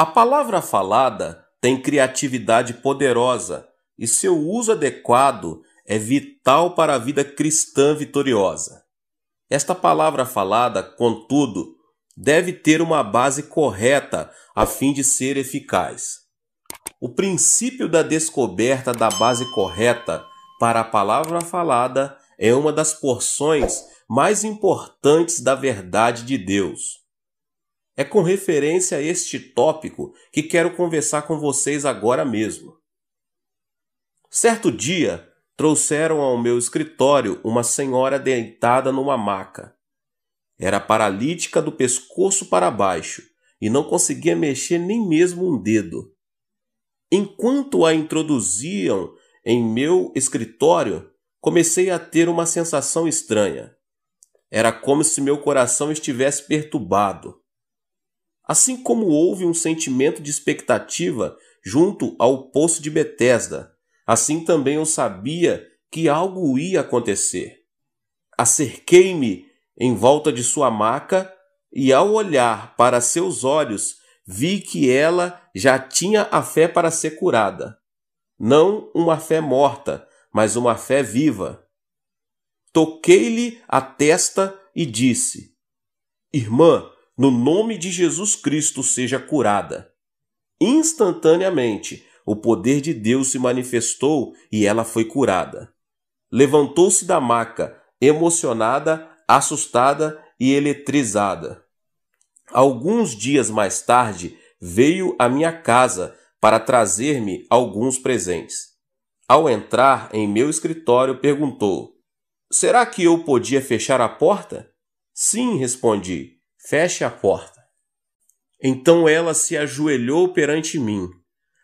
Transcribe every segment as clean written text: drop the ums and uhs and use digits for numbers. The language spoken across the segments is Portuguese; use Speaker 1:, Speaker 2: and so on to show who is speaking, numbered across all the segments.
Speaker 1: A palavra falada tem criatividade poderosa e seu uso adequado é vital para a vida cristã vitoriosa. Esta palavra falada, contudo, deve ter uma base correta a fim de ser eficaz. O princípio da descoberta da base correta para a palavra falada é uma das porções mais importantes da verdade de Deus. É com referência a este tópico que quero conversar com vocês agora mesmo. Certo dia, trouxeram ao meu escritório uma senhora deitada numa maca. Era paralítica do pescoço para baixo e não conseguia mexer nem mesmo um dedo. Enquanto a introduziam em meu escritório, comecei a ter uma sensação estranha. Era como se meu coração estivesse perturbado. Assim como houve um sentimento de expectativa junto ao poço de Betesda, assim também eu sabia que algo ia acontecer. Acerquei-me em volta de sua maca e, ao olhar para seus olhos, vi que ela já tinha a fé para ser curada. Não uma fé morta, mas uma fé viva. Toquei-lhe a testa e disse: "Irmã, no nome de Jesus Cristo seja curada." Instantaneamente, o poder de Deus se manifestou e ela foi curada. Levantou-se da maca, emocionada, assustada e eletrizada. Alguns dias mais tarde, veio à minha casa para trazer-me alguns presentes. Ao entrar em meu escritório, perguntou: "Será que eu podia fechar a porta?" "Sim", respondi. "Feche a porta." Então ela se ajoelhou perante mim,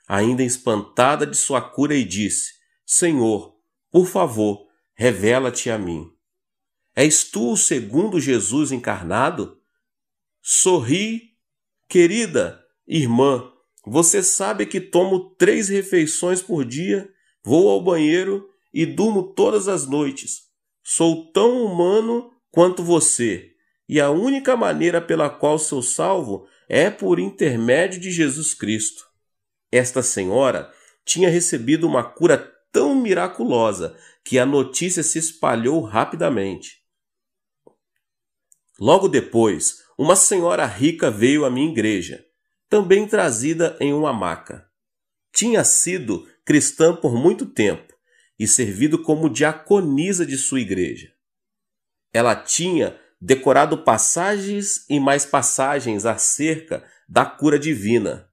Speaker 1: ainda espantada de sua cura, e disse: "Senhor, por favor, revela-te a mim. És tu o segundo Jesus encarnado?" Sorri. "Querida irmã, você sabe que tomo 3 refeições por dia, vou ao banheiro e durmo todas as noites. Sou tão humano quanto você, e a única maneira pela qual sou salvo é por intermédio de Jesus Cristo." Esta senhora tinha recebido uma cura tão miraculosa que a notícia se espalhou rapidamente. Logo depois, uma senhora rica veio à minha igreja, também trazida em uma maca. Tinha sido cristã por muito tempo e servido como diaconisa de sua igreja. Ela tinha decorado passagens e mais passagens acerca da cura divina.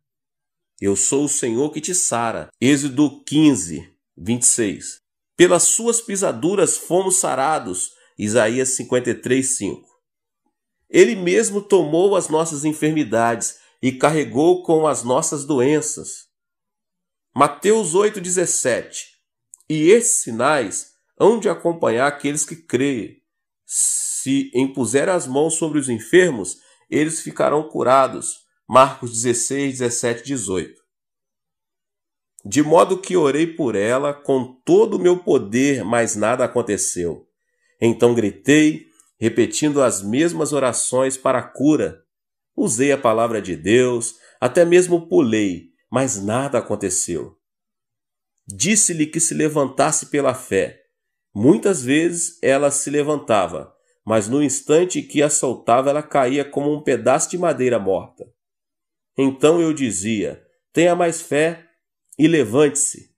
Speaker 1: "Eu sou o Senhor que te sara." Êxodo 15, 26. "Pelas suas pisaduras fomos sarados." Isaías 53, 5. "Ele mesmo tomou as nossas enfermidades e carregou com as nossas doenças." Mateus 8, 17. "E esses sinais hão de acompanhar aqueles que creem. Se impuser as mãos sobre os enfermos, eles ficarão curados." Marcos 16, 17, 18. De modo que orei por ela com todo o meu poder, mas nada aconteceu. Então gritei, repetindo as mesmas orações para a cura. Usei a palavra de Deus, até mesmo pulei, mas nada aconteceu. Disse-lhe que se levantasse pela fé. Muitas vezes ela se levantava, mas no instante que a soltava ela caía como um pedaço de madeira morta. Então eu dizia: "Tenha mais fé e levante-se."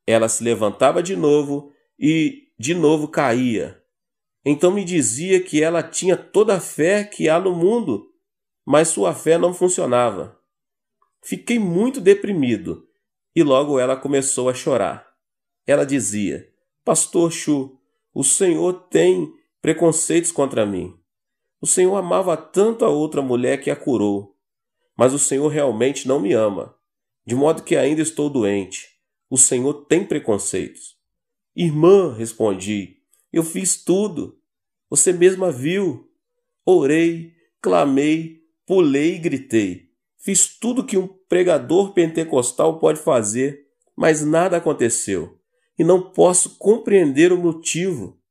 Speaker 1: Ela se levantava de novo e de novo caía. Então me dizia que ela tinha toda a fé que há no mundo, mas sua fé não funcionava. Fiquei muito deprimido e logo ela começou a chorar. Ela dizia: "Pastor Chu, o Senhor tem preconceitos contra mim. O Senhor amava tanto a outra mulher que a curou, mas o Senhor realmente não me ama, de modo que ainda estou doente. O Senhor tem preconceitos." "Irmã", respondi, "eu fiz tudo. Você mesma viu. Orei, clamei, pulei e gritei. Fiz tudo que um pregador pentecostal pode fazer, mas nada aconteceu. E não posso compreender o motivo."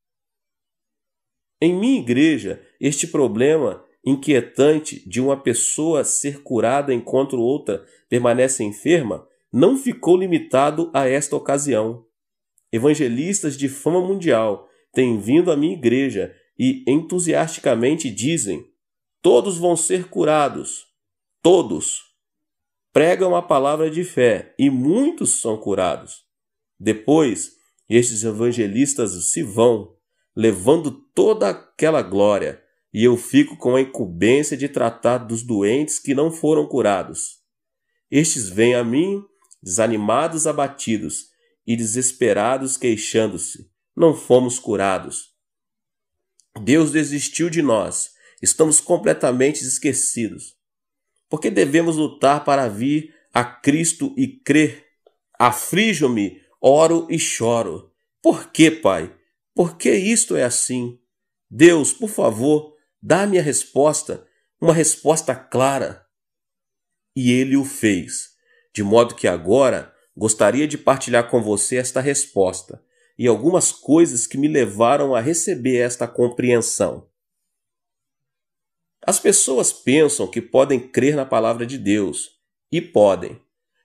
Speaker 1: Em minha igreja, este problema inquietante de uma pessoa ser curada enquanto outra permanece enferma não ficou limitado a esta ocasião. Evangelistas de fama mundial têm vindo à minha igreja e entusiasticamente dizem: todos vão ser curados. Todos. Pregam a palavra de fé e muitos são curados. Depois, estes evangelistas se vão, levando toda aquela glória, e eu fico com a incumbência de tratar dos doentes que não foram curados. Estes vêm a mim, desanimados, abatidos e desesperados, queixando-se: não fomos curados. Deus desistiu de nós, estamos completamente esquecidos. Porque devemos lutar para vir a Cristo e crer. Aflijo-me, oro e choro. Por que, Pai? Por que isto é assim? Deus, por favor, dá-me a resposta, uma resposta clara. E ele o fez, de modo que agora gostaria de partilhar com você esta resposta e algumas coisas que me levaram a receber esta compreensão. As pessoas pensam que podem crer na palavra de Deus, e podem,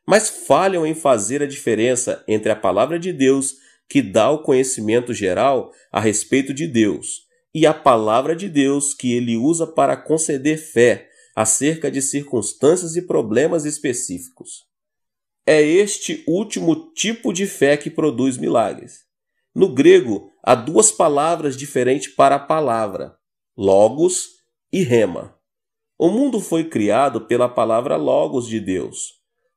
Speaker 1: mas falham em fazer a diferença entre a palavra de Deus, que dá o conhecimento geral a respeito de Deus, e a palavra de Deus que ele usa para conceder fé acerca de circunstâncias e problemas específicos. É este último tipo de fé que produz milagres. No grego, há duas palavras diferentes para a palavra: logos e rema. O mundo foi criado pela palavra logos de Deus.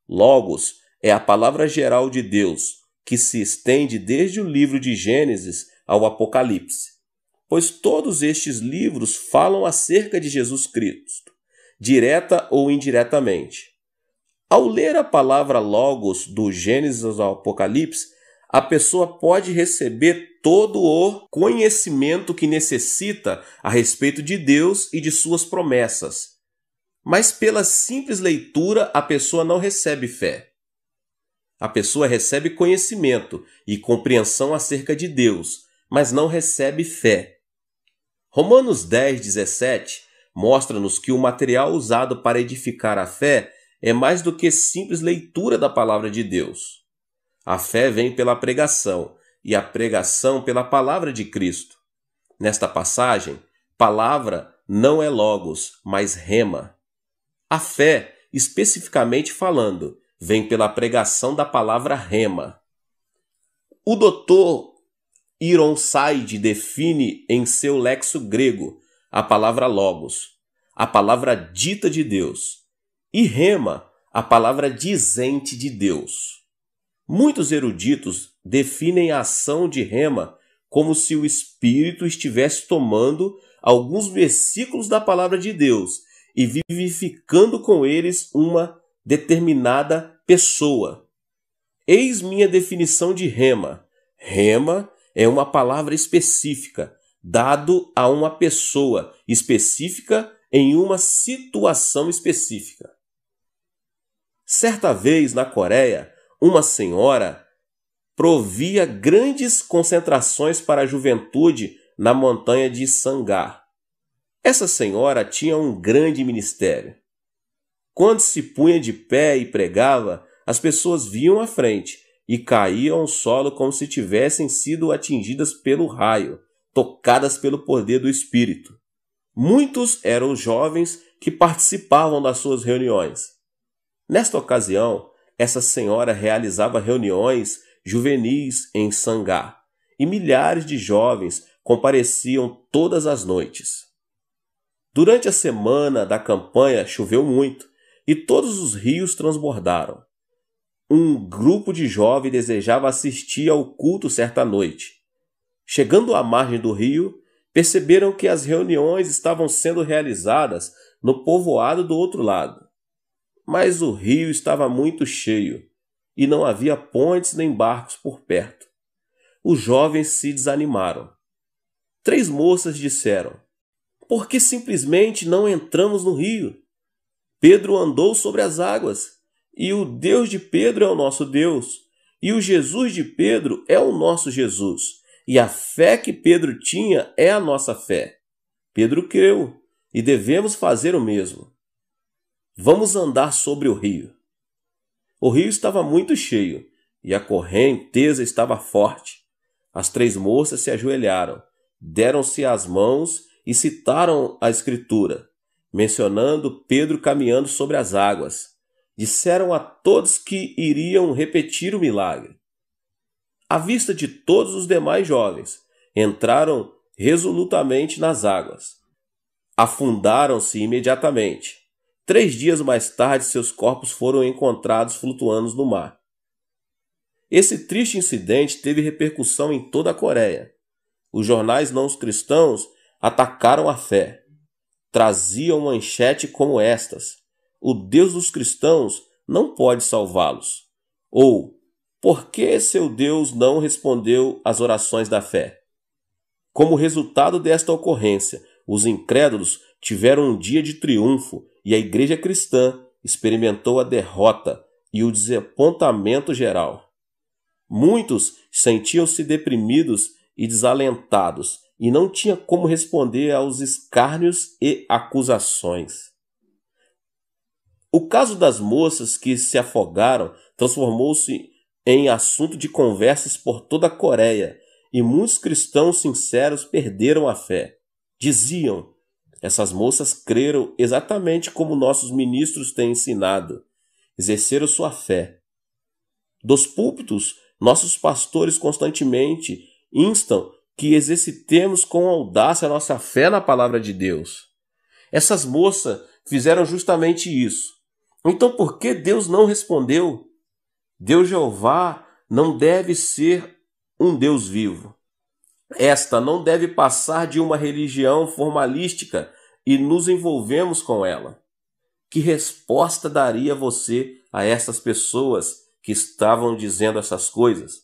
Speaker 1: Logos é a palavra geral de Deus, que se estende desde o livro de Gênesis ao Apocalipse, pois todos estes livros falam acerca de Jesus Cristo, direta ou indiretamente. Ao ler a palavra logos do Gênesis ao Apocalipse, a pessoa pode receber todo o conhecimento que necessita a respeito de Deus e de suas promessas. Mas pela simples leitura, a pessoa não recebe fé. A pessoa recebe conhecimento e compreensão acerca de Deus, mas não recebe fé. Romanos 10:17 mostra-nos que o material usado para edificar a fé é mais do que simples leitura da palavra de Deus. A fé vem pela pregação, e a pregação pela palavra de Cristo. Nesta passagem, palavra não é logos, mas rema. A fé, especificamente falando, vem pela pregação da palavra rema. O Dr. Ironside define em seu lexo grego a palavra logos, a palavra dita de Deus, e rema, a palavra dizente de Deus. Muitos eruditos definem a ação de rema como se o Espírito estivesse tomando alguns versículos da palavra de Deus e vivificando com eles uma determinada pessoa. Eis minha definição de rema. Rema é uma palavra específica, dado a uma pessoa específica em uma situação específica. Certa vez, na Coreia, uma senhora provia grandes concentrações para a juventude na montanha de Sangar. Essa senhora tinha um grande ministério. Quando se punha de pé e pregava, as pessoas vinham à frente e caíam ao solo como se tivessem sido atingidas pelo raio, tocadas pelo poder do Espírito. Muitos eram os jovens que participavam das suas reuniões. Nesta ocasião, essa senhora realizava reuniões juvenis em Sangar, e milhares de jovens compareciam todas as noites. Durante a semana da campanha choveu muito, e todos os rios transbordaram. Um grupo de jovens desejava assistir ao culto certa noite. Chegando à margem do rio, perceberam que as reuniões estavam sendo realizadas no povoado do outro lado. Mas o rio estava muito cheio e não havia pontes nem barcos por perto. Os jovens se desanimaram. 3 moças disseram: "Por que simplesmente não entramos no rio? Pedro andou sobre as águas, e o Deus de Pedro é o nosso Deus, e o Jesus de Pedro é o nosso Jesus, e a fé que Pedro tinha é a nossa fé. Pedro creu, e devemos fazer o mesmo. Vamos andar sobre o rio. O rio estava muito cheio e a correnteza estava forte. As 3 moças se ajoelharam, deram-se as mãos e citaram a Escritura, mencionando Pedro caminhando sobre as águas. Disseram a todos que iriam repetir o milagre. À vista de todos os demais jovens, entraram resolutamente nas águas. Afundaram-se imediatamente. 3 dias mais tarde, seus corpos foram encontrados flutuando no mar. Esse triste incidente teve repercussão em toda a Coreia. Os jornais não cristãos atacaram a fé. Traziam manchete como estas: o Deus dos cristãos não pode salvá-los. Ou, por que seu Deus não respondeu às orações da fé? Como resultado desta ocorrência, os incrédulos tiveram um dia de triunfo e a igreja cristã experimentou a derrota e o desapontamento geral. Muitos sentiam-se deprimidos e desalentados e não tinham como responder aos escárnios e acusações. O caso das moças que se afogaram transformou-se em assunto de conversas por toda a Coreia e muitos cristãos sinceros perderam a fé. Diziam: essas moças creram exatamente como nossos ministros têm ensinado, exerceram sua fé. Dos púlpitos, nossos pastores constantemente instam que exercitemos com audácia a nossa fé na palavra de Deus. Essas moças fizeram justamente isso. Então por que Deus não respondeu? Deus Jeová não deve ser um Deus vivo. Esta não deve passar de uma religião formalística e nos envolvemos com ela. Que resposta daria você a essas pessoas que estavam dizendo essas coisas?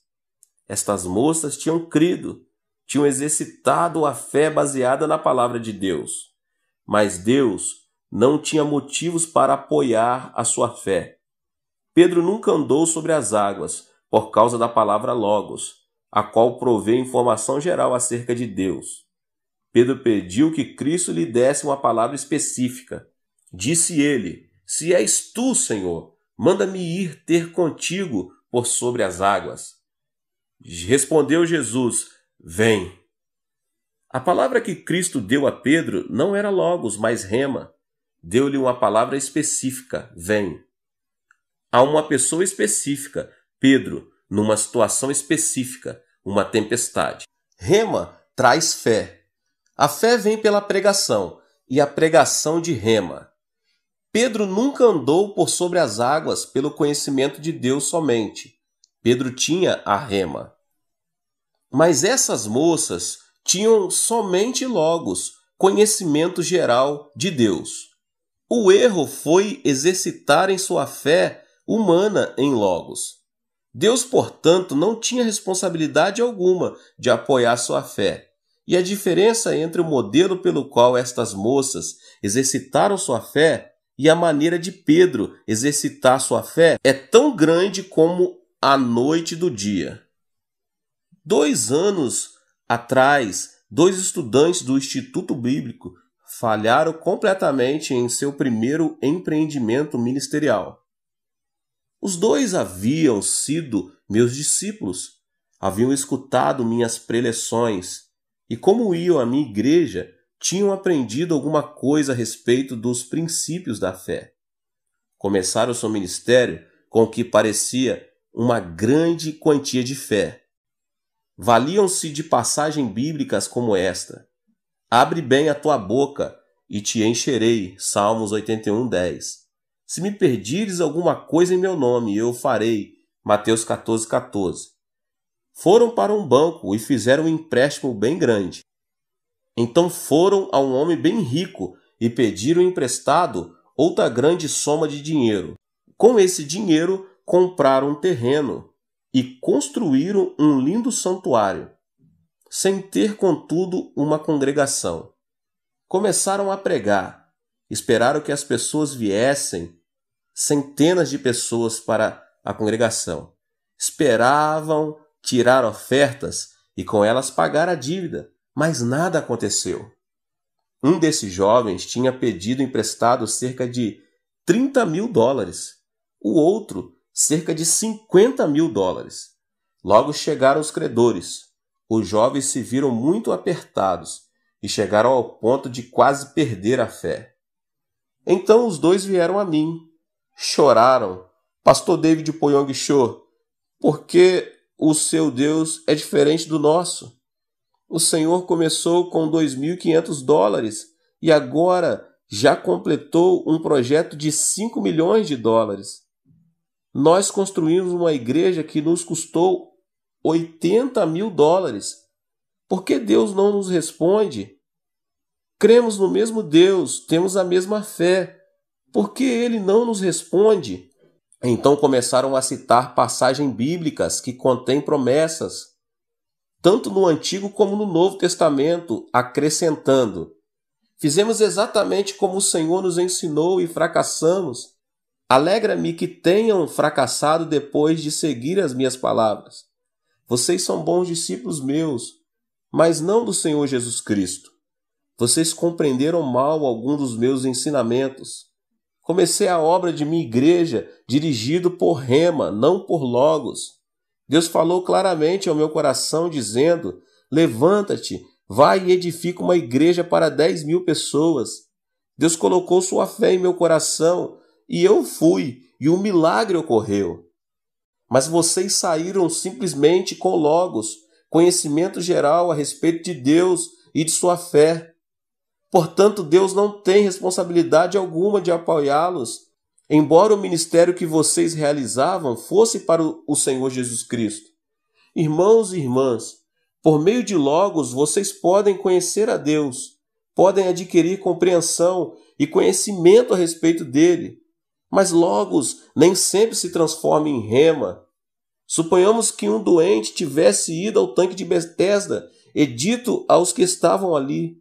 Speaker 1: Estas moças tinham crido, tinham exercitado a fé baseada na palavra de Deus. Mas Deus não tinha motivos para apoiar a sua fé. Pedro nunca andou sobre as águas por causa da palavra Logos, a qual provê informação geral acerca de Deus. Pedro pediu que Cristo lhe desse uma palavra específica. Disse ele: se és tu, Senhor, manda-me ir ter contigo por sobre as águas. Respondeu Jesus: vem. A palavra que Cristo deu a Pedro não era Logos, mas Rema. Deu-lhe uma palavra específica: vem. A uma pessoa específica, Pedro, numa situação específica, uma tempestade. Rema traz fé. A fé vem pela pregação, e a pregação de Rema. Pedro nunca andou por sobre as águas pelo conhecimento de Deus somente. Pedro tinha a Rema. Mas essas moças tinham somente Logos, conhecimento geral de Deus. O erro foi exercitarem sua fé humana em Logos. Deus, portanto, não tinha responsabilidade alguma de apoiar sua fé. E a diferença entre o modelo pelo qual estas moças exercitaram sua fé e a maneira de Pedro exercitar sua fé é tão grande como a noite do dia. 2 anos atrás, 2 estudantes do Instituto Bíblico falharam completamente em seu primeiro empreendimento ministerial. Os 2 haviam sido meus discípulos, haviam escutado minhas preleções e, como iam à minha igreja, tinham aprendido alguma coisa a respeito dos princípios da fé. Começaram seu ministério com o que parecia uma grande quantia de fé. Valiam-se de passagens bíblicas como esta: abre bem a tua boca e te encherei, Salmos 81:10. Se me pedires alguma coisa em meu nome, eu farei, Mateus 14:14. Foram para um banco e fizeram um empréstimo bem grande. Então foram a um homem bem rico e pediram emprestado outra grande soma de dinheiro. Com esse dinheiro, compraram um terreno e construíram um lindo santuário, sem ter, contudo, uma congregação. Começaram a pregar, esperaram que as pessoas viessem, centenas de pessoas para a congregação. Esperavam tirar ofertas e com elas pagar a dívida, mas nada aconteceu. Um desses jovens tinha pedido emprestado cerca de $30.000, o outro cerca de $50.000. Logo chegaram os credores. Os jovens se viram muito apertados e chegaram ao ponto de quase perder a fé. Então os dois vieram a mim. Choraram. Pastor David Poyong Cho, porque o seu Deus é diferente do nosso. O Senhor começou com $2.500 e agora já completou um projeto de $5 milhões. Nós construímos uma igreja que nos custou $80.000. Por que Deus não nos responde? Cremos no mesmo Deus, temos a mesma fé. Por que Ele não nos responde? Então começaram a citar passagens bíblicas que contêm promessas, tanto no Antigo como no Novo Testamento, acrescentando: fizemos exatamente como o Senhor nos ensinou e fracassamos. Alegra-me que tenham fracassado depois de seguir as minhas palavras. Vocês são bons discípulos meus, mas não do Senhor Jesus Cristo. Vocês compreenderam mal algum dos meus ensinamentos. Comecei a obra de minha igreja dirigido por Rema, não por Logos. Deus falou claramente ao meu coração, dizendo: levanta-te, vai e edifica uma igreja para 10.000 pessoas. Deus colocou sua fé em meu coração e eu fui, e um milagre ocorreu. Mas vocês saíram simplesmente com Logos, conhecimento geral a respeito de Deus e de sua fé. Portanto, Deus não tem responsabilidade alguma de apoiá-los, embora o ministério que vocês realizavam fosse para o Senhor Jesus Cristo. Irmãos e irmãs, por meio de Logos vocês podem conhecer a Deus, podem adquirir compreensão e conhecimento a respeito dele, mas Logos nem sempre se transforma em Rema. Suponhamos que um doente tivesse ido ao tanque de Betesda e dito aos que estavam ali: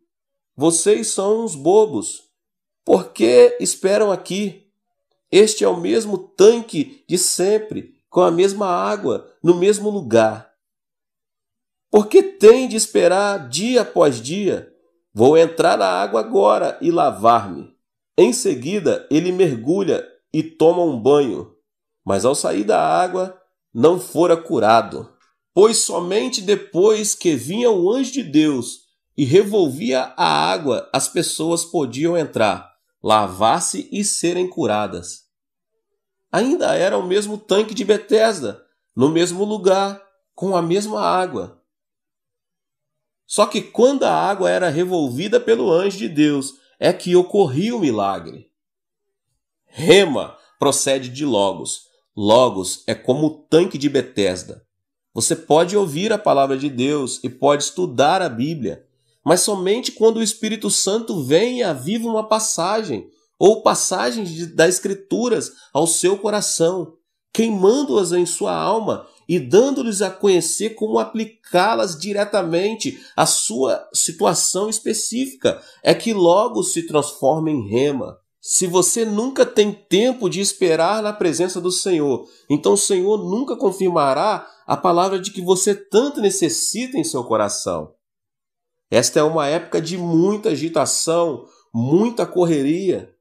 Speaker 1: vocês são uns bobos, por que esperam aqui? Este é o mesmo tanque de sempre, com a mesma água, no mesmo lugar. Por que tem de esperar dia após dia? Vou entrar na água agora e lavar-me. Em seguida, ele mergulha e toma um banho, mas ao sair da água, não fora curado. Pois somente depois que vinha o anjo de Deus e revolvia a água, as pessoas podiam entrar, lavar-se e serem curadas. Ainda era o mesmo tanque de Betesda, no mesmo lugar, com a mesma água. Só que quando a água era revolvida pelo anjo de Deus, é que ocorria o milagre. Rema procede de Logos. Logos é como o tanque de Betesda. Você pode ouvir a palavra de Deus e pode estudar a Bíblia, mas somente quando o Espírito Santo vem e aviva uma passagem ou passagens das Escrituras ao seu coração, queimando-as em sua alma e dando-lhes a conhecer como aplicá-las diretamente à sua situação específica, é que logo se transforma em Rema. Se você nunca tem tempo de esperar na presença do Senhor, então o Senhor nunca confirmará a palavra de que você tanto necessita em seu coração. Esta é uma época de muita agitação, muita correria.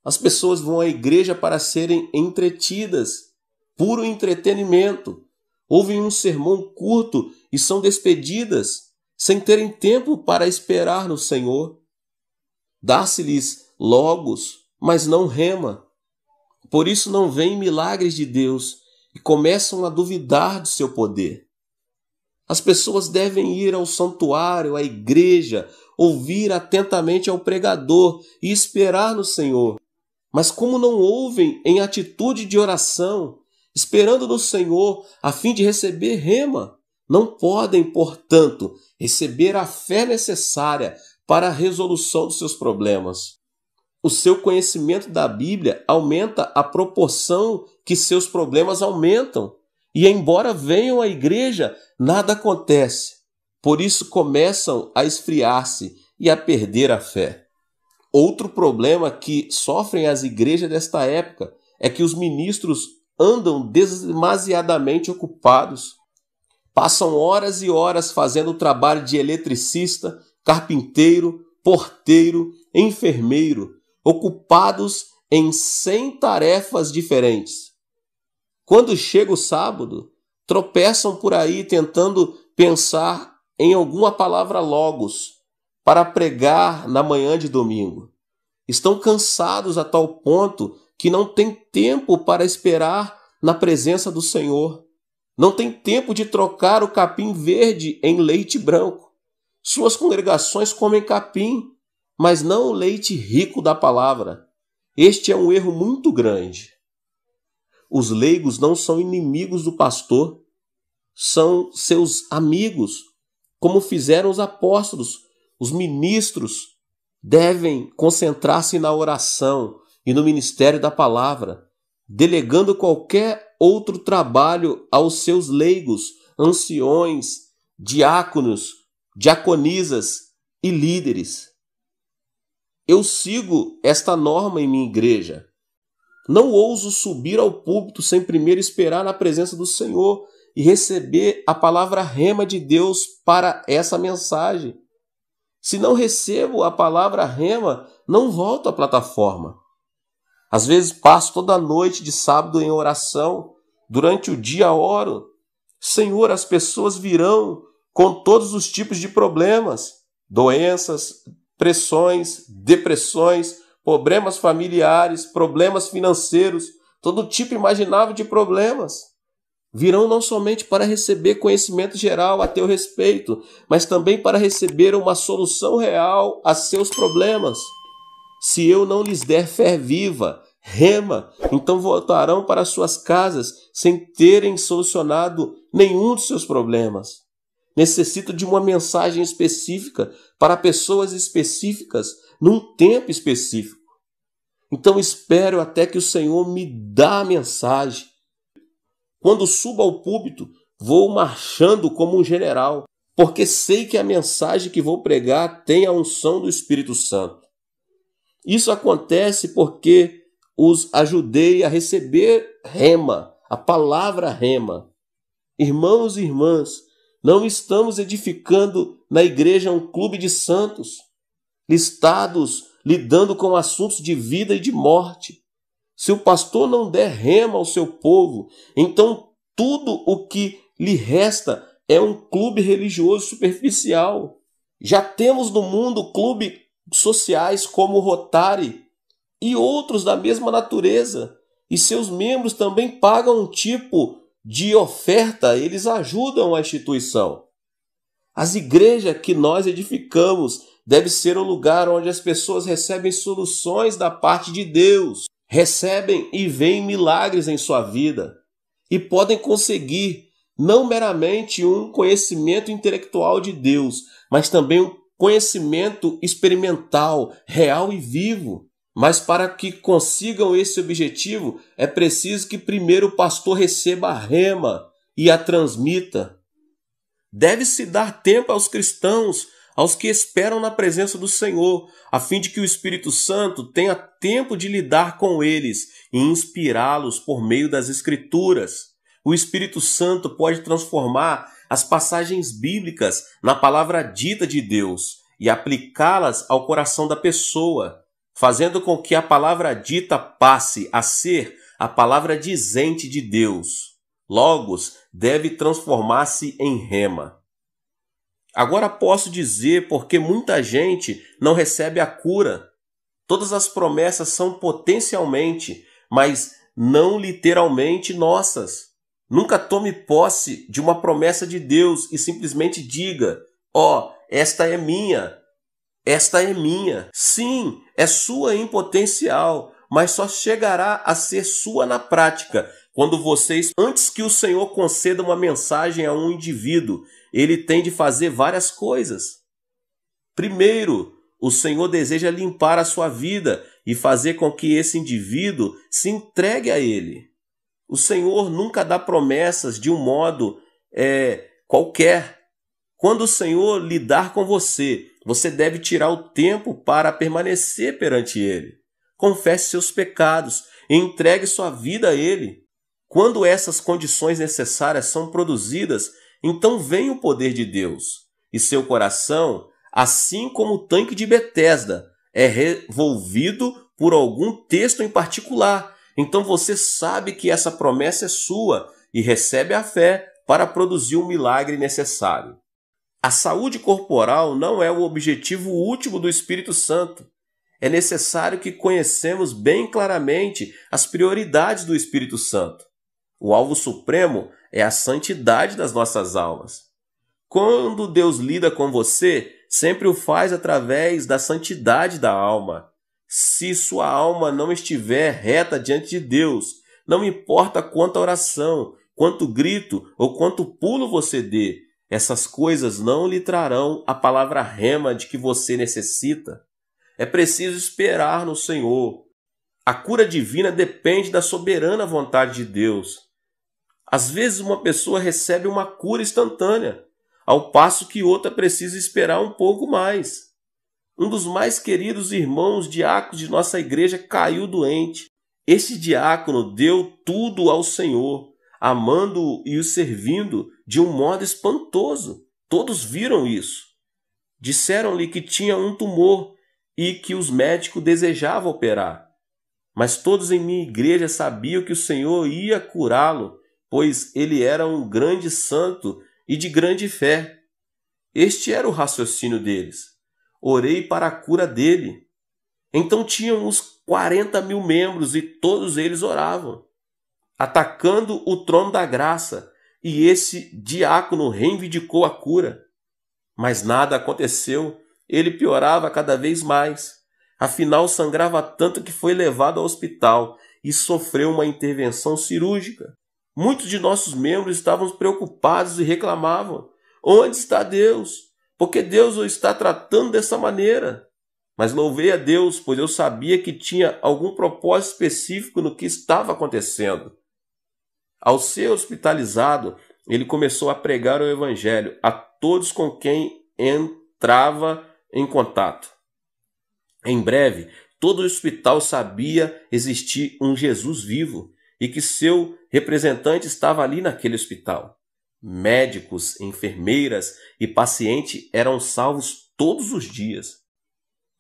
Speaker 1: As pessoas vão à igreja para serem entretidas, puro entretenimento. Ouvem um sermão curto e são despedidas, sem terem tempo para esperar no Senhor. Dá-se-lhes Logos, mas não Rema. Por isso não vêm milagres de Deus e começam a duvidar do seu poder. As pessoas devem ir ao santuário, à igreja, ouvir atentamente ao pregador e esperar no Senhor. Mas como não ouvem em atitude de oração, esperando no Senhor a fim de receber Rema, não podem, portanto, receber a fé necessária para a resolução dos seus problemas. O seu conhecimento da Bíblia aumenta à proporção que seus problemas aumentam. E embora venham à igreja, nada acontece. Por isso começam a esfriar-se e a perder a fé. Outro problema que sofrem as igrejas desta época é que os ministros andam demasiadamente ocupados. Passam horas e horas fazendo o trabalho de eletricista, carpinteiro, porteiro, enfermeiro, ocupados em 100 tarefas diferentes. Quando chega o sábado, tropeçam por aí tentando pensar em alguma palavra logos para pregar na manhã de domingo. Estão cansados a tal ponto que não têm tempo para esperar na presença do Senhor. Não tem tempo de trocar o capim verde em leite branco. Suas congregações comem capim, mas não o leite rico da palavra. Este é um erro muito grande. Os leigos não são inimigos do pastor, são seus amigos, como fizeram os apóstolos. Os ministros devem concentrar-se na oração e no ministério da palavra, delegando qualquer outro trabalho aos seus leigos, anciões, diáconos, diaconisas e líderes. Eu sigo esta norma em minha igreja. Não ouso subir ao púlpito sem primeiro esperar na presença do Senhor e receber a palavra rema de Deus para essa mensagem. Se não recebo a palavra rema, não volto à plataforma. Às vezes passo toda a noite de sábado em oração. Durante o dia oro. Senhor, as pessoas virão com todos os tipos de problemas, doenças, pressões, depressões, problemas familiares, problemas financeiros, todo tipo imaginável de problemas. Virão não somente para receber conhecimento geral a teu respeito, mas também para receber uma solução real a seus problemas. Se eu não lhes der fé viva, rema, então voltarão para suas casas sem terem solucionado nenhum dos seus problemas. Necessito de uma mensagem específica para pessoas específicas num tempo específico. Então espero até que o Senhor me dá a mensagem. Quando subo ao púlpito, vou marchando como um general, porque sei que a mensagem que vou pregar tem a unção do Espírito Santo. Isso acontece porque os ajudei a receber rema, a palavra rema. Irmãos e irmãs, não estamos edificando na igreja um clube de santos, listados, lidando com assuntos de vida e de morte. Se o pastor não der rema ao seu povo, então tudo o que lhe resta é um clube religioso superficial. Já temos no mundo clubes sociais como o Rotary e outros da mesma natureza, e seus membros também pagam um tipo de oferta, eles ajudam a instituição. As igrejas que nós edificamos devem ser um lugar onde as pessoas recebem soluções da parte de Deus, recebem e veem milagres em sua vida e podem conseguir não meramente um conhecimento intelectual de Deus, mas também um conhecimento experimental, real e vivo. Mas para que consigam esse objetivo, é preciso que primeiro o pastor receba a rema e a transmita. Deve-se dar tempo aos cristãos, aos que esperam na presença do Senhor, a fim de que o Espírito Santo tenha tempo de lidar com eles e inspirá-los por meio das Escrituras. O Espírito Santo pode transformar as passagens bíblicas na palavra dita de Deus e aplicá-las ao coração da pessoa, fazendo com que a palavra dita passe a ser a palavra dizente de Deus. Logos deve transformar-se em rema. Agora posso dizer porque muita gente não recebe a cura. Todas as promessas são potencialmente, mas não literalmente nossas. Nunca tome posse de uma promessa de Deus e simplesmente diga: esta é minha. Esta é minha. Sim, é sua em potencial, mas só chegará a ser sua na prática quando vocês, antes que o Senhor conceda uma mensagem a um indivíduo, ele tem de fazer várias coisas. Primeiro, o Senhor deseja limpar a sua vida e fazer com que esse indivíduo se entregue a ele. O Senhor nunca dá promessas de um modo qualquer. Quando o Senhor lidar com você, você deve tirar o tempo para permanecer perante Ele. Confesse seus pecados e entregue sua vida a Ele. Quando essas condições necessárias são produzidas, então vem o poder de Deus e seu coração assim como o tanque de Betesda é revolvido por algum texto em particular. Então você sabe que essa promessa é sua e recebe a fé para produzir o milagre necessário. A saúde corporal não é o objetivo último do Espírito Santo. É necessário que conhecemos bem claramente as prioridades do Espírito Santo. O alvo supremo é a santidade das nossas almas. Quando Deus lida com você, sempre o faz através da santidade da alma. Se sua alma não estiver reta diante de Deus, não importa quanta oração, quanto grito ou quanto pulo você dê, essas coisas não lhe trarão a palavra rema de que você necessita. É preciso esperar no Senhor. A cura divina depende da soberana vontade de Deus. Às vezes uma pessoa recebe uma cura instantânea, ao passo que outra precisa esperar um pouco mais. Um dos mais queridos irmãos diáconos de nossa igreja caiu doente. Este diácono deu tudo ao Senhor, amando-o e o servindo de um modo espantoso. Todos viram isso. Disseram-lhe que tinha um tumor e que os médicos desejavam operar. Mas todos em minha igreja sabiam que o Senhor ia curá-lo, pois ele era um grande santo e de grande fé. Este era o raciocínio deles. Orei para a cura dele. Então tinham uns 40 mil membros e todos eles oravam, atacando o trono da graça, e esse diácono reivindicou a cura. Mas nada aconteceu, ele piorava cada vez mais. Afinal, sangrava tanto que foi levado ao hospital e sofreu uma intervenção cirúrgica. Muitos de nossos membros estavam preocupados e reclamavam: onde está Deus? Porque Deus o está tratando dessa maneira. Mas louvei a Deus, pois eu sabia que tinha algum propósito específico no que estava acontecendo. Ao ser hospitalizado, ele começou a pregar o evangelho a todos com quem entrava em contato. Em breve, todo o hospital sabia existir um Jesus vivo e que seu representante estava ali naquele hospital. Médicos, enfermeiras e pacientes eram salvos todos os dias.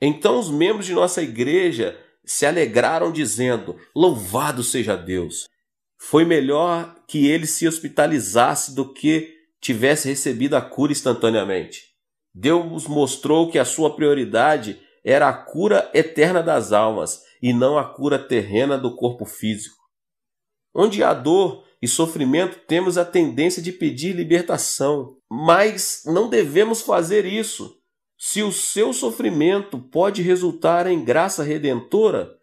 Speaker 1: Então os membros de nossa igreja se alegraram dizendo: louvado seja Deus! Foi melhor que ele se hospitalizasse do que tivesse recebido a cura instantaneamente. Deus mostrou que a sua prioridade era a cura eterna das almas e não a cura terrena do corpo físico. Onde há dor e sofrimento, temos a tendência de pedir libertação, mas não devemos fazer isso. Se o seu sofrimento pode resultar em graça redentora,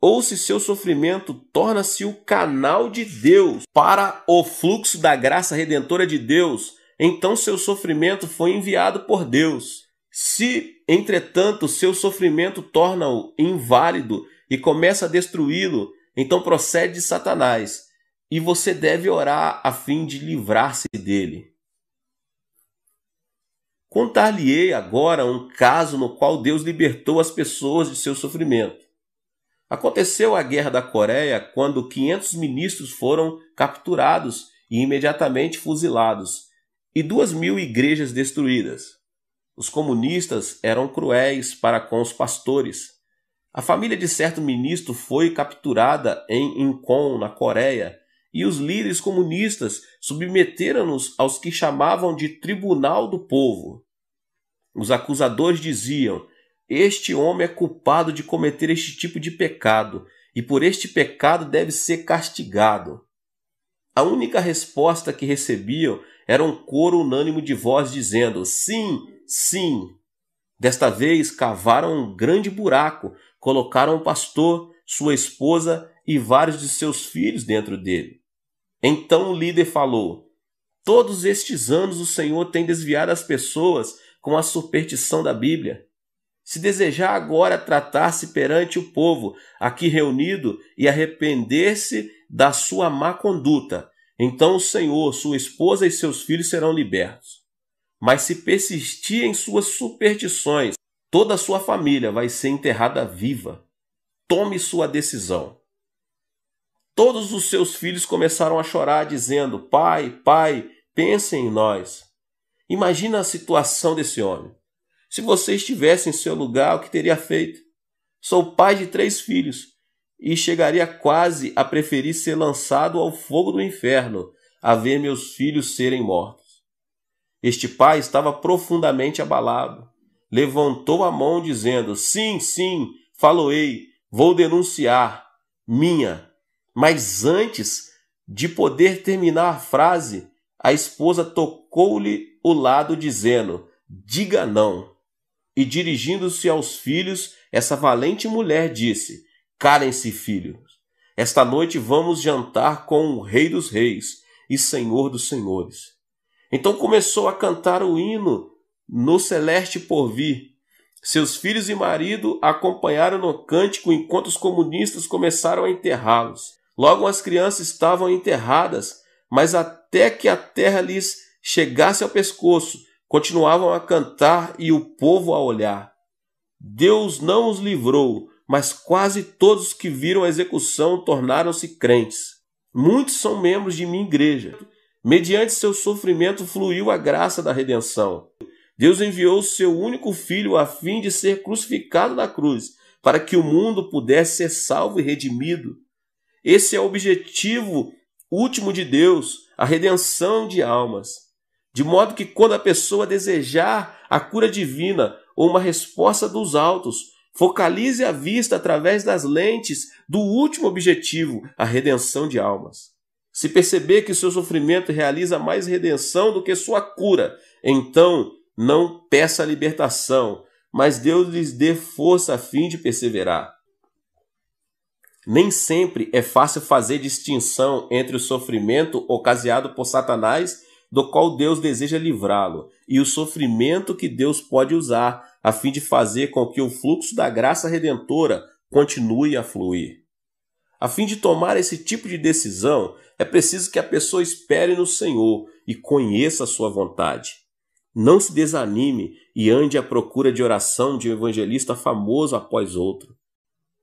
Speaker 1: ou se seu sofrimento torna-se o canal de Deus para o fluxo da graça redentora de Deus, então seu sofrimento foi enviado por Deus. Se, entretanto, seu sofrimento torna-o inválido e começa a destruí-lo, então procede de Satanás, e você deve orar a fim de livrar-se dele. Contar-lhe-ei agora um caso no qual Deus libertou as pessoas de seu sofrimento. Aconteceu a Guerra da Coreia quando 500 ministros foram capturados e imediatamente fuzilados, e 2.000 igrejas destruídas. Os comunistas eram cruéis para com os pastores. A família de certo ministro foi capturada em Incheon, na Coreia, e os líderes comunistas submeteram-nos aos que chamavam de Tribunal do Povo. Os acusadores diziam: este homem é culpado de cometer este tipo de pecado, e por este pecado deve ser castigado. A única resposta que recebiam era um coro unânime de voz dizendo: sim, sim. Desta vez cavaram um grande buraco, colocaram o pastor, sua esposa e vários de seus filhos dentro dele. Então o líder falou: todos estes anos o Senhor tem desviado as pessoas com a superstição da Bíblia. Se desejar agora tratar-se perante o povo aqui reunido e arrepender-se da sua má conduta, então o Senhor, sua esposa e seus filhos serão libertos. Mas se persistir em suas superstições, toda a sua família vai ser enterrada viva. Tome sua decisão. Todos os seus filhos começaram a chorar, dizendo: pai, pai, pense em nós. Imagina a situação desse homem. Se você estivesse em seu lugar, o que teria feito? Sou pai de 3 filhos e chegaria quase a preferir ser lançado ao fogo do inferno a ver meus filhos serem mortos. Este pai estava profundamente abalado. Levantou a mão dizendo: sim, sim, faloei, vou denunciar, minha. Mas antes de poder terminar a frase, a esposa tocou-lhe o lado dizendo: diga não. E dirigindo-se aos filhos, essa valente mulher disse: calem-se, filhos. Esta noite vamos jantar com o Rei dos Reis e Senhor dos Senhores. Então começou a cantar o hino no celeste porvir. Seus filhos e marido acompanharam no cântico enquanto os comunistas começaram a enterrá-los. Logo as crianças estavam enterradas, mas até que a terra lhes chegasse ao pescoço, continuavam a cantar e o povo a olhar. Deus não os livrou, mas quase todos que viram a execução tornaram-se crentes. Muitos são membros de minha igreja. Mediante seu sofrimento fluiu a graça da redenção. Deus enviou seu único filho a fim de ser crucificado na cruz, para que o mundo pudesse ser salvo e redimido. Esse é o objetivo último de Deus, a redenção de almas. De modo que quando a pessoa desejar a cura divina ou uma resposta dos altos, focalize a vista através das lentes do último objetivo, a redenção de almas. Se perceber que seu sofrimento realiza mais redenção do que sua cura, então não peça a libertação, mas Deus lhes dê força a fim de perseverar. Nem sempre é fácil fazer distinção entre o sofrimento ocasionado por Satanás, do qual Deus deseja livrá-lo, e o sofrimento que Deus pode usar a fim de fazer com que o fluxo da graça redentora continue a fluir. A fim de tomar esse tipo de decisão, é preciso que a pessoa espere no Senhor e conheça a sua vontade. Não se desanime e ande à procura de oração de um evangelista famoso após outro.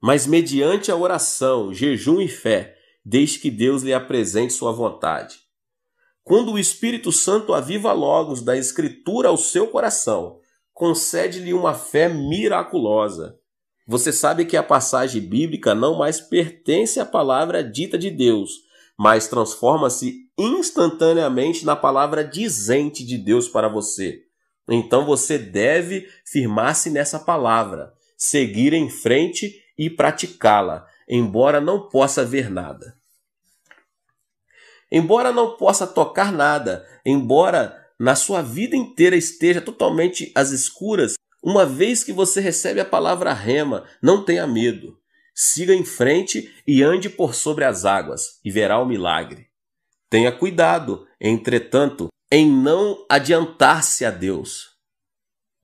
Speaker 1: Mas mediante a oração, jejum e fé, deixe que Deus lhe apresente sua vontade. Quando o Espírito Santo aviva logos da Escritura ao seu coração, concede-lhe uma fé miraculosa. Você sabe que a passagem bíblica não mais pertence à palavra dita de Deus, mas transforma-se instantaneamente na palavra dizente de Deus para você. Então você deve firmar-se nessa palavra, seguir em frente e praticá-la, embora não possa ver nada. Embora não possa tocar nada, embora na sua vida inteira esteja totalmente às escuras, uma vez que você recebe a palavra rema, não tenha medo. Siga em frente e ande por sobre as águas, e verá o milagre. Tenha cuidado, entretanto, em não adiantar-se a Deus.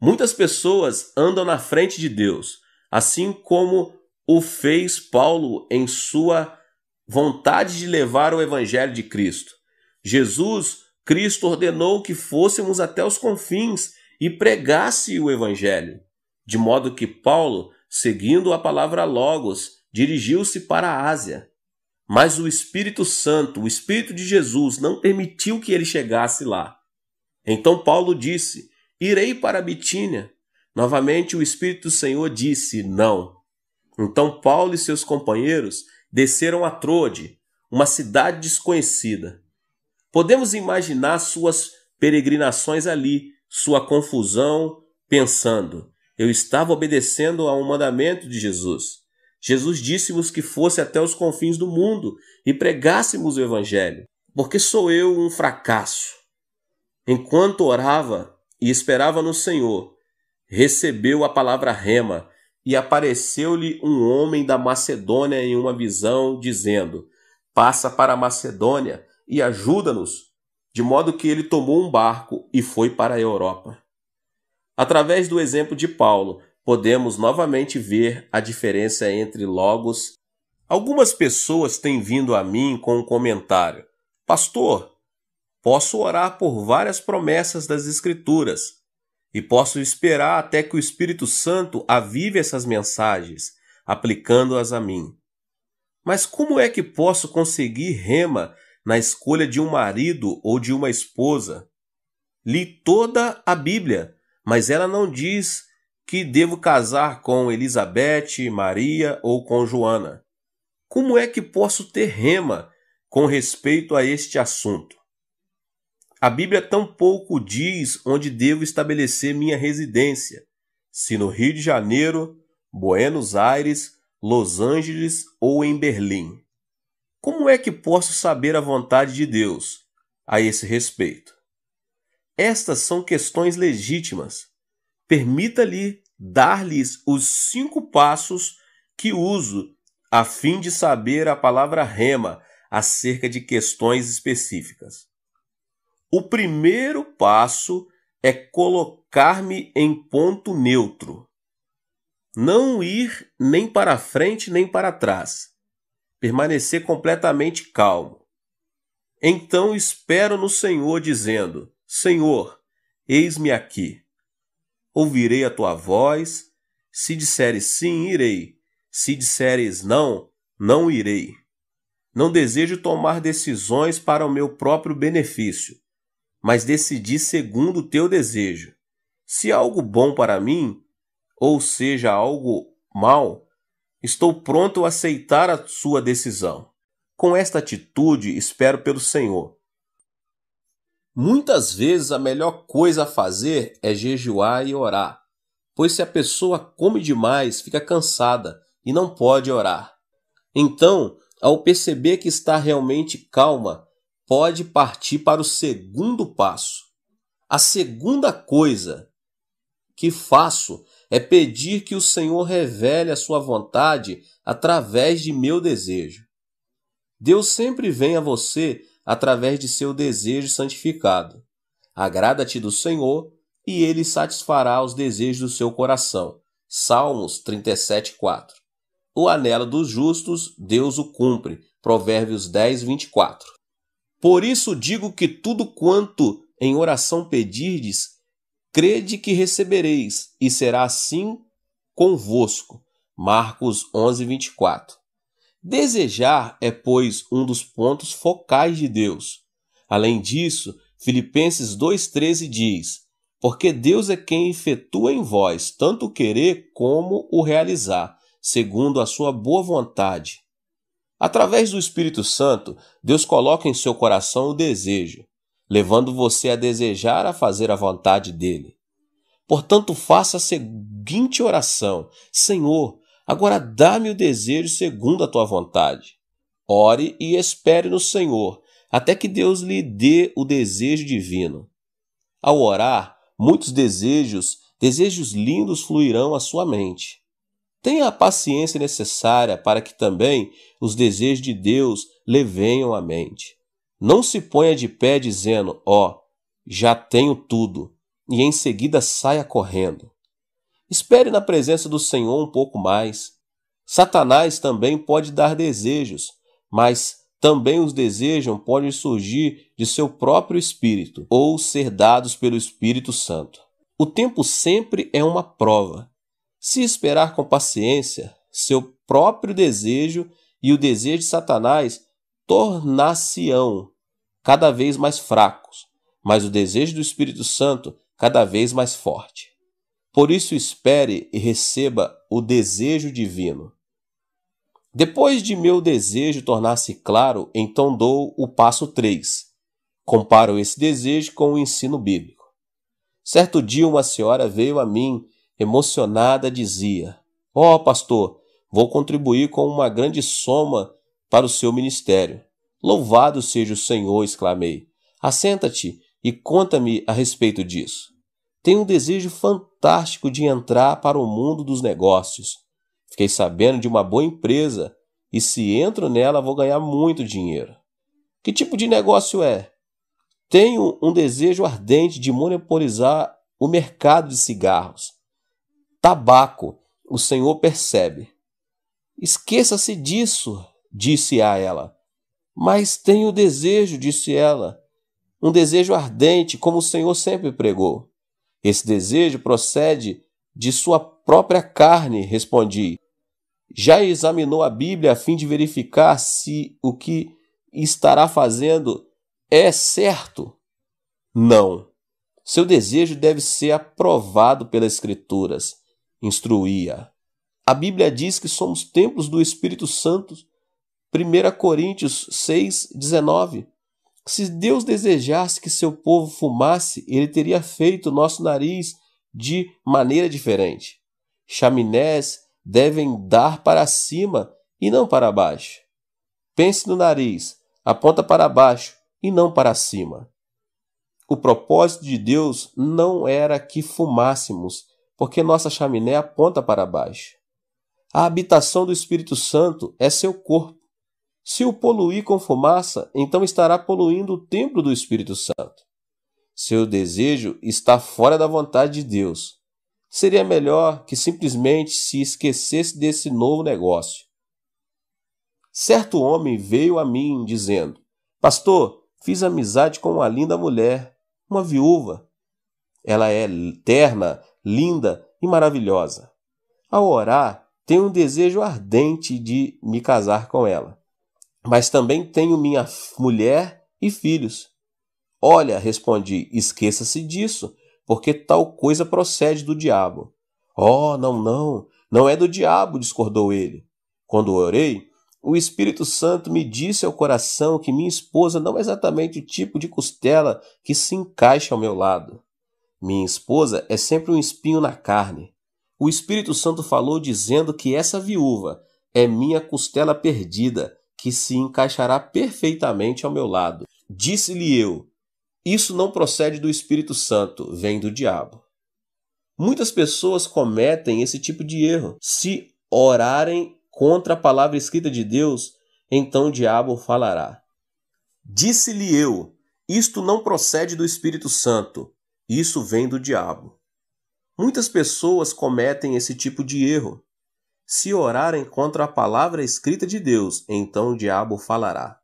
Speaker 1: Muitas pessoas andam na frente de Deus, assim como o fez Paulo em sua vontade de levar o evangelho de Cristo. Cristo ordenou que fôssemos até os confins e pregasse o evangelho, de modo que Paulo, seguindo a palavra Logos, dirigiu-se para a Ásia. Mas o Espírito Santo, o Espírito de Jesus, não permitiu que ele chegasse lá. Então Paulo disse: irei para a Bitínia. Novamente o Espírito do Senhor disse: não. Então Paulo e seus companheiros desceram a Troade, uma cidade desconhecida. Podemos imaginar suas peregrinações ali, sua confusão, pensando: eu estava obedecendo a um mandamento de Jesus. Jesus disse-nos que fosse até os confins do mundo e pregássemos o evangelho. Porque sou eu um fracasso? Enquanto orava e esperava no Senhor, recebeu a palavra rema e apareceu-lhe um homem da Macedônia em uma visão, dizendo: passa para a Macedônia e ajuda-nos. De modo que ele tomou um barco e foi para a Europa. Através do exemplo de Paulo, podemos novamente ver a diferença entre Logos. Algumas pessoas têm vindo a mim com um comentário: pastor, posso orar por várias promessas das Escrituras e posso esperar até que o Espírito Santo avive essas mensagens, aplicando-as a mim. Mas como é que posso conseguir rema na escolha de um marido ou de uma esposa? Li toda a Bíblia, Mas ela não diz que devo casar com Elizabeth, Maria ou com Joana. Como é que posso ter rema com respeito a este assunto? A Bíblia tampouco diz onde devo estabelecer minha residência, se no Rio de Janeiro, Buenos Aires, Los Angeles ou em Berlim. Como é que posso saber a vontade de Deus a esse respeito? Estas são questões legítimas. Permita-lhe dar-lhes os 5 passos que uso a fim de saber a palavra rema acerca de questões específicas. O primeiro passo é colocar-me em ponto neutro. Não ir nem para frente nem para trás. Permanecer completamente calmo. Então espero no Senhor dizendo: Senhor, eis-me aqui. Ouvirei a tua voz. Se disseres sim, irei. Se disseres não, não irei. Não desejo tomar decisões para o meu próprio benefício, mas decidi segundo o teu desejo. Se algo bom para mim, ou seja, algo mal, estou pronto a aceitar a sua decisão. Com esta atitude, espero pelo Senhor. Muitas vezes a melhor coisa a fazer é jejuar e orar, pois se a pessoa come demais, fica cansada e não pode orar. Então, ao perceber que está realmente calma, pode partir para o segundo passo. A segunda coisa que faço é pedir que o Senhor revele a sua vontade através de meu desejo. Deus sempre vem a você através de seu desejo santificado. Agrada-te do Senhor e Ele satisfará os desejos do seu coração. Salmos 37:4. O anelo dos justos, Deus o cumpre. Provérbios 10:24. Por isso digo que tudo quanto em oração pedirdes, crede que recebereis, e será assim convosco. Marcos 11:24. Desejar é, pois, um dos pontos focais de Deus. Além disso, Filipenses 2:13 diz: porque Deus é quem efetua em vós tanto o querer como o realizar, segundo a sua boa vontade. Através do Espírito Santo, Deus coloca em seu coração o desejo, levando você a desejar a fazer a vontade dele. Portanto, faça a seguinte oração: Senhor, agora dá-me o desejo segundo a tua vontade. Ore e espere no Senhor, até que Deus lhe dê o desejo divino. Ao orar, muitos desejos lindos fluirão à sua mente. Tenha a paciência necessária para que também os desejos de Deus lhe venham à mente. Não se ponha de pé dizendo: já tenho tudo, e em seguida saia correndo. Espere na presença do Senhor um pouco mais. Satanás também pode dar desejos, mas também os desejos podem surgir de seu próprio espírito ou ser dados pelo Espírito Santo. O tempo sempre é uma prova. Se esperar com paciência, seu próprio desejo e o desejo de Satanás tornar-se-ão cada vez mais fracos, mas o desejo do Espírito Santo cada vez mais forte. Por isso espere e receba o desejo divino. Depois de meu desejo tornar-se claro, então dou o passo 3. Comparo esse desejo com o ensino bíblico. Certo dia uma senhora veio a mim, emocionada, dizia: pastor, vou contribuir com uma grande soma para o seu ministério. Louvado seja o Senhor, exclamei. Assenta-te e conta-me a respeito disso. Tenho um desejo fantástico de entrar para o mundo dos negócios. Fiquei sabendo de uma boa empresa e se entro nela vou ganhar muito dinheiro. Que tipo de negócio é? Tenho um desejo ardente de monopolizar o mercado de cigarros. Tabaco, o Senhor percebe. Esqueça-se disso, disse a ela. Mas tenho desejo, disse ela. Um desejo ardente, como o Senhor sempre pregou. Esse desejo procede de sua própria carne, respondi. Já examinou a Bíblia a fim de verificar se o que estará fazendo é certo? Não. Seu desejo deve ser aprovado pelas Escrituras. Instruía. A Bíblia diz que somos templos do Espírito Santo. 1 Coríntios 6:19. Se Deus desejasse que seu povo fumasse, ele teria feito nosso nariz de maneira diferente. Chaminés devem dar para cima e não para baixo. Pense no nariz, aponta para baixo e não para cima. O propósito de Deus não era que fumássemos, porque nossa chaminé aponta para baixo. A habitação do Espírito Santo é seu corpo. Se o poluir com fumaça, então estará poluindo o templo do Espírito Santo. Seu desejo está fora da vontade de Deus. Seria melhor que simplesmente se esquecesse desse novo negócio. Certo homem veio a mim dizendo: Pastor, fiz amizade com uma linda mulher, uma viúva. Ela é terna, linda e maravilhosa. Ao orar, tenho um desejo ardente de me casar com ela. Mas também tenho minha mulher e filhos. Olha, respondi, esqueça-se disso, porque tal coisa procede do diabo. Oh, não é do diabo, discordou ele. Quando orei, o Espírito Santo me disse ao coração que minha esposa não é exatamente o tipo de costela que se encaixa ao meu lado. Minha esposa é sempre um espinho na carne. O Espírito Santo falou dizendo que essa viúva é minha costela perdida, que se encaixará perfeitamente ao meu lado. Disse-lhe eu: isso não procede do Espírito Santo, vem do diabo. Muitas pessoas cometem esse tipo de erro. Se orarem contra a palavra escrita de Deus, então o diabo falará. Disse-lhe eu: isto não procede do Espírito Santo, isso vem do diabo. Muitas pessoas cometem esse tipo de erro. Se orarem contra a palavra escrita de Deus, então o diabo falará.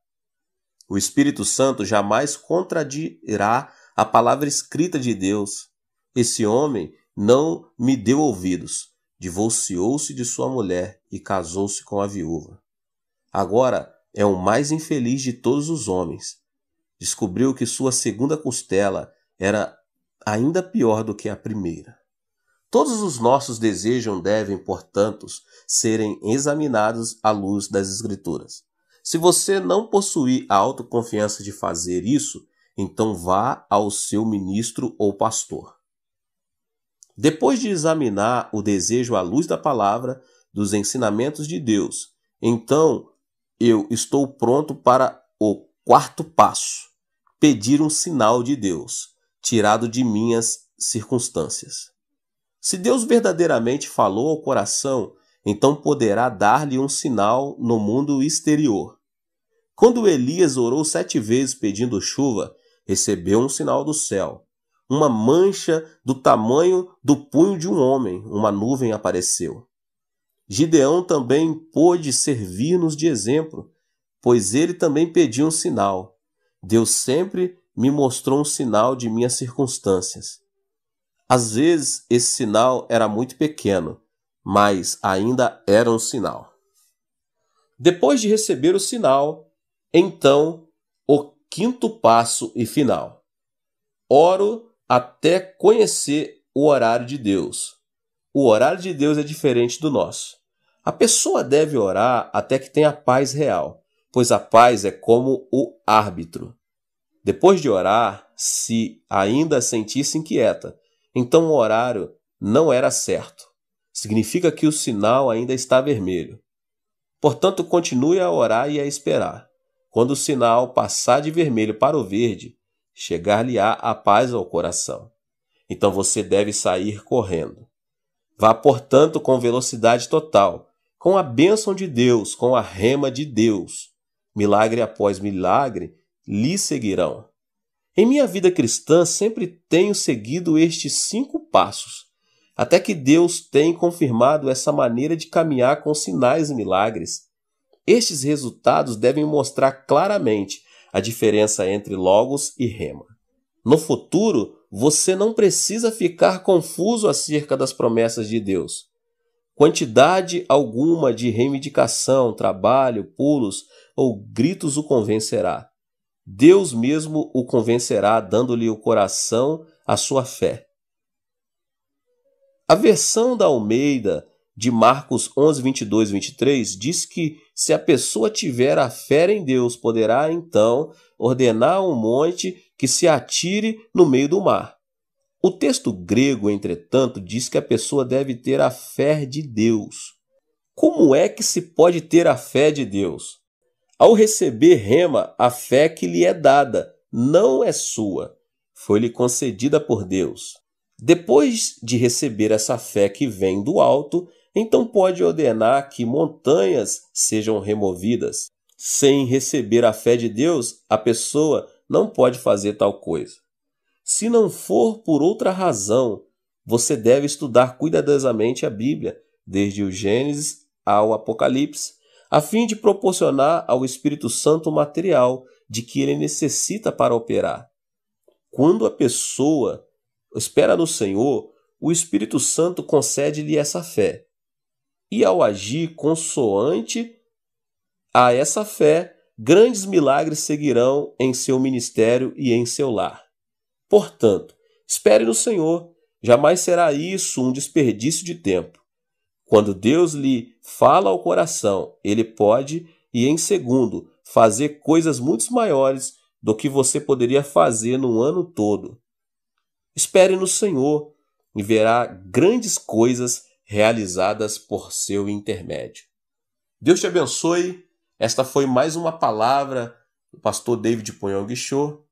Speaker 1: O Espírito Santo jamais contradirá a palavra escrita de Deus. Esse homem não me deu ouvidos, divorciou-se de sua mulher e casou-se com a viúva. Agora é o mais infeliz de todos os homens. Descobriu que sua segunda costela era ainda pior do que a primeira. Todos os nossos desejos devem, portanto, serem examinados à luz das Escrituras. Se você não possuir a autoconfiança de fazer isso, então vá ao seu ministro ou pastor. Depois de examinar o desejo à luz da palavra, dos ensinamentos de Deus, então eu estou pronto para o quarto passo: pedir um sinal de Deus, tirado de minhas circunstâncias. Se Deus verdadeiramente falou ao coração, então poderá dar-lhe um sinal no mundo exterior. Quando Elias orou 7 vezes pedindo chuva, recebeu um sinal do céu. Uma mancha do tamanho do punho de um homem, uma nuvem apareceu. Gideão também pôde servir-nos de exemplo, pois ele também pediu um sinal. Deus sempre me mostrou um sinal de minhas circunstâncias. Às vezes esse sinal era muito pequeno, mas ainda era um sinal. Depois de receber o sinal, então o quinto passo e final. Oro até conhecer o horário de Deus. O horário de Deus é diferente do nosso. A pessoa deve orar até que tenha paz real, pois a paz é como o árbitro. Depois de orar, se ainda sentir-se inquieta, então o horário não era certo. Significa que o sinal ainda está vermelho. Portanto, continue a orar e a esperar. Quando o sinal passar de vermelho para o verde, chegar-lhe-á a paz ao coração. Então você deve sair correndo. Vá, portanto, com velocidade total, com a bênção de Deus, com a rema de Deus. Milagre após milagre lhe seguirão. Em minha vida cristã, sempre tenho seguido estes 5 passos, até que Deus tem confirmado essa maneira de caminhar com sinais e milagres. Estes resultados devem mostrar claramente a diferença entre logos e rema. No futuro, você não precisa ficar confuso acerca das promessas de Deus. Quantidade alguma de reivindicação, trabalho, pulos ou gritos o convencerá. Deus mesmo o convencerá, dando-lhe o coração a sua fé. A versão da Almeida de Marcos 11, 22 e 23 diz que se a pessoa tiver a fé em Deus, poderá então ordenar um monte que se atire no meio do mar. O texto grego, entretanto, diz que a pessoa deve ter a fé de Deus. Como é que se pode ter a fé de Deus? Ao receber rema, a fé que lhe é dada não é sua, foi-lhe concedida por Deus. Depois de receber essa fé que vem do alto, então pode ordenar que montanhas sejam removidas. Sem receber a fé de Deus, a pessoa não pode fazer tal coisa. Se não for por outra razão, você deve estudar cuidadosamente a Bíblia, desde o Gênesis ao Apocalipse, a fim de proporcionar ao Espírito Santo o material de que ele necessita para operar. Quando a pessoa espera no Senhor, o Espírito Santo concede-lhe essa fé. E ao agir consoante a essa fé, grandes milagres seguirão em seu ministério e em seu lar. Portanto, espere no Senhor, jamais será isso um desperdício de tempo. Quando Deus lhe fala ao coração, ele pode, e em segundo, fazer coisas muito maiores do que você poderia fazer no ano todo. Espere no Senhor e verá grandes coisas realizadas por seu intermédio. Deus te abençoe. Esta foi mais uma palavra do pastor David Poyong Cho.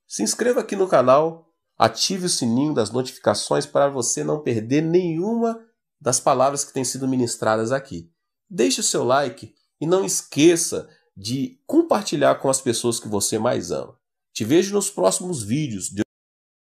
Speaker 1: Se inscreva aqui no canal, ative o sininho das notificações para você não perder nenhuma das palavras que têm sido ministradas aqui. Deixe o seu like e não esqueça de compartilhar com as pessoas que você mais ama. Te vejo nos próximos vídeos.